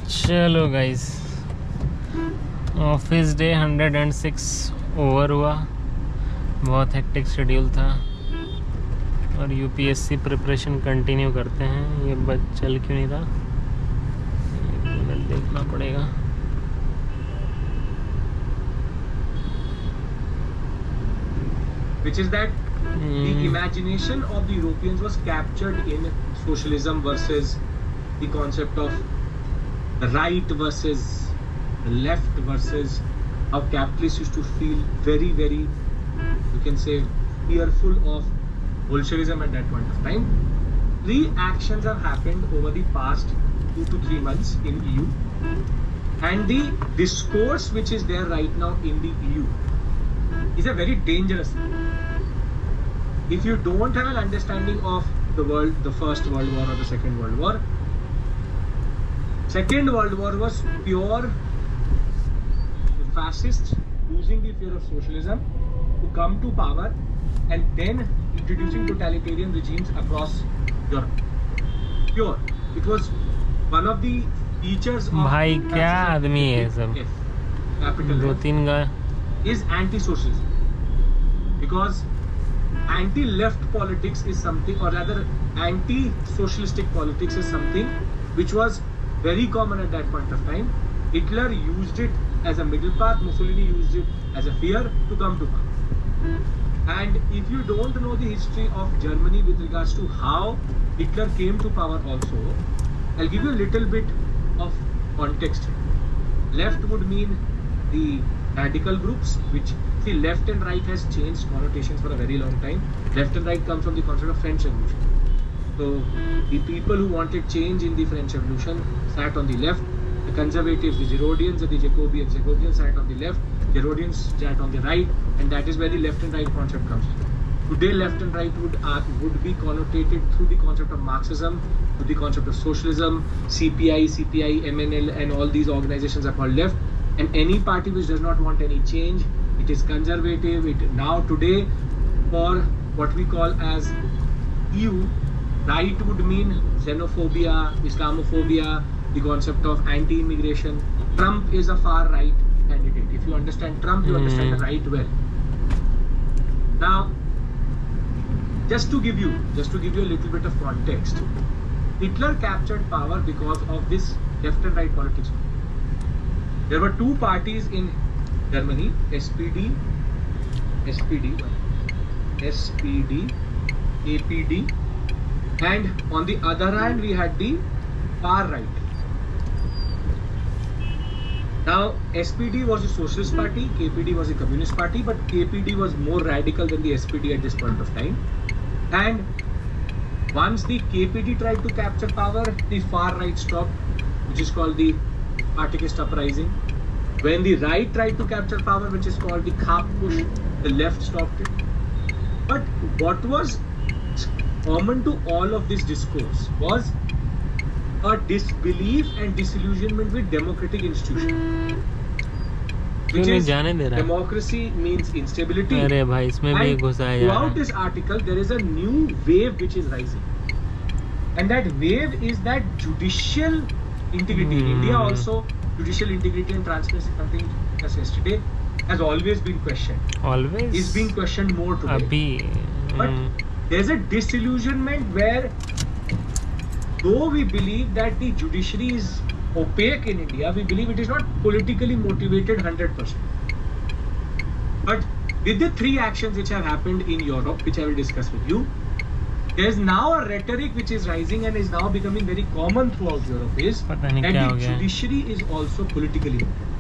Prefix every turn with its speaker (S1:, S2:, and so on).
S1: चलो guys, office day 106 over हुआ। बहुत हेक्टिक शेड्यूल था और यूपीएससी प्रिपरेशन कंटिन्यू करते हैं। ये बस चल क्यों नहीं रहा, देखना पड़ेगा।
S2: Which is that the imagination of the Europeans was captured in socialism versus the concept of the right versus the left versus how capitalists used to feel very, very, you can say, fearful of Bolshevism at that point of time. 3 actions have happened over the past 2 to 3 months in EU, and the discourse which is there right now in the EU is a very dangerous thing. If you don't have an understanding of the world, the First World War or the Second World War, Second World War was pure fascists using the fear of socialism to come to power and then introducing totalitarian regimes across Europe. Pure. It was one of the features of
S1: भाई क्या आदमी है सब,
S2: capital
S1: 2-3 का
S2: is anti-socialism, because anti-left politics is something, or rather anti-socialistic politics is something which was very common at that point of time. Hitler used it as a middle path, Mussolini used it as a fear to come to power. And if you don't know the history of Germany with regards to how Hitler came to power also, I'll give you a little bit of context. Left would mean the radical groups, which, see, left and right has changed connotations for a very long time. Left and right comes from the concept of French Revolution. So the people who wanted change in the French Revolution sat on the left. The conservatives, the Girodians and the Jacobians sat on the left. Girodians sat on the right, and that is where the left and right concept comes from. Today, left and right would be connotated through the concept of Marxism, through the concept of socialism. CPI, MNL, and all these organizations are called left. And any party which does not want any change, it is conservative. Now today, for what we call as EU, right would mean xenophobia, Islamophobia, the concept of anti-immigration. Trump is a far right candidate. If you understand Trump, you understand the right well. Now, just to give you a little bit of context, Hitler captured power because of this left and right politics. There were 2 parties in Germany, SPD, APD, and on the other hand we had the far right. Now SPD was a socialist party, KPD was a communist party, but KPD was more radical than the SPD at this point of time. And once the KPD tried to capture power, the far right stopped, which is called the Artist uprising. When the right tried to capture power, which is called the Kapp push, the left stopped it. But what was common to all of this discourse was a disbelief and disillusionment with democratic institutions. Which is, democracy means instability.
S1: अरे भाई इसमें भी घुसाया जा रहा है.
S2: Throughout this article, there is a new wave which is rising, and that wave is that judicial integrity. In India also, judicial integrity and transparency, something as yesterday, has always been questioned.
S1: Always
S2: is being questioned more today.
S1: अभी
S2: But there's a disillusionment where, though we believe that the judiciary is opaque in India, we believe it is not politically motivated 100%. But with the 3 actions which have happened in Europe, which I will discuss with you, there's now a rhetoric which is rising and is now becoming very common throughout Europe, is that the judiciary is also politically motivated.